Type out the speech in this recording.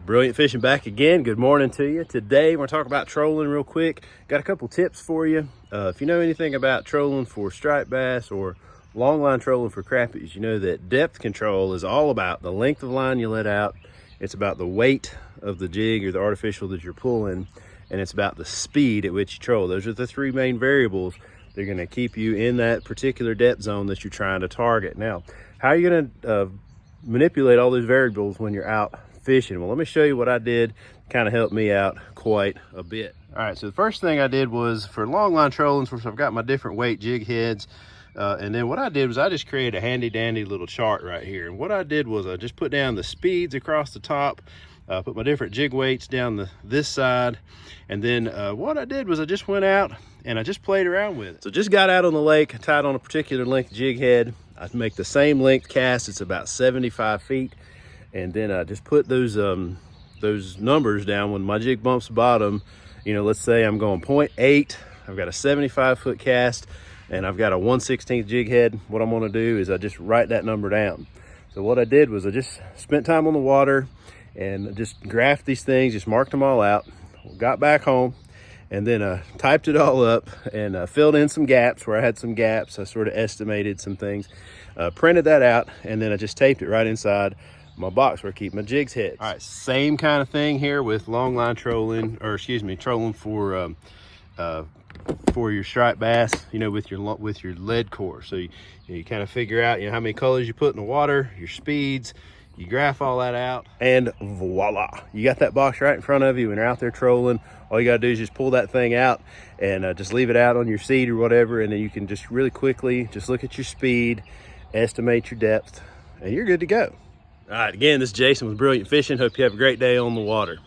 Brilliant Fishing back again. Good morning to you. Today we're going to talk about trolling real quick. Got a couple tips for you. If you know anything about trolling for striped bass or long line trolling for crappies, you know that depth control is all about the length of line you let out. It's about the weight of the jig or the artificial that you're pulling, and it's about the speed at which you troll. Those are the three main variables. They're going to keep you in that particular depth zone that you're trying to target. Now, how are you going to manipulate all those variables when you're out fishing? Well, let me show you what I did. Kind of helped me out quite a bit. All right, so the first thing I did was for long line trolling, so I've got my different weight jig heads, and then what I did was I just created a handy dandy little chart right here. And what I did was I just put down the speeds across the top, put my different jig weights down this side, and then what I did was I just went out and I just played around with it. So just got out on the lake, tied on a particular length jig head. I make the same length cast. It's about 75 feet. And then I just put those numbers down. When my jig bumps bottom, you know, let's say I'm going 0.8, I've got a 75-foot cast, and I've got a 1/16 jig head. What I'm gonna do is I just write that number down. So what I did was I just spent time on the water and just graphed these things, just marked them all out, got back home, and then typed it all up and filled in some gaps where I had some gaps. I sort of estimated some things, printed that out, and then I just taped it right inside my box where I keep my jigs heads. All right, same kind of thing here with long line trolling, or excuse me, trolling for your striped bass, you know, with your lead core. So you kind of figure out, you know, how many colors you put in the water, your speeds, you graph all that out, and voila, you got that box right in front of you when you're out there trolling. All you gotta do is just pull that thing out and just leave it out on your seat or whatever, and then you can just really quickly just look at your speed, estimate your depth, and you're good to go. All right, again, this is Jason with Brilliant Fishing. Hope you have a great day on the water.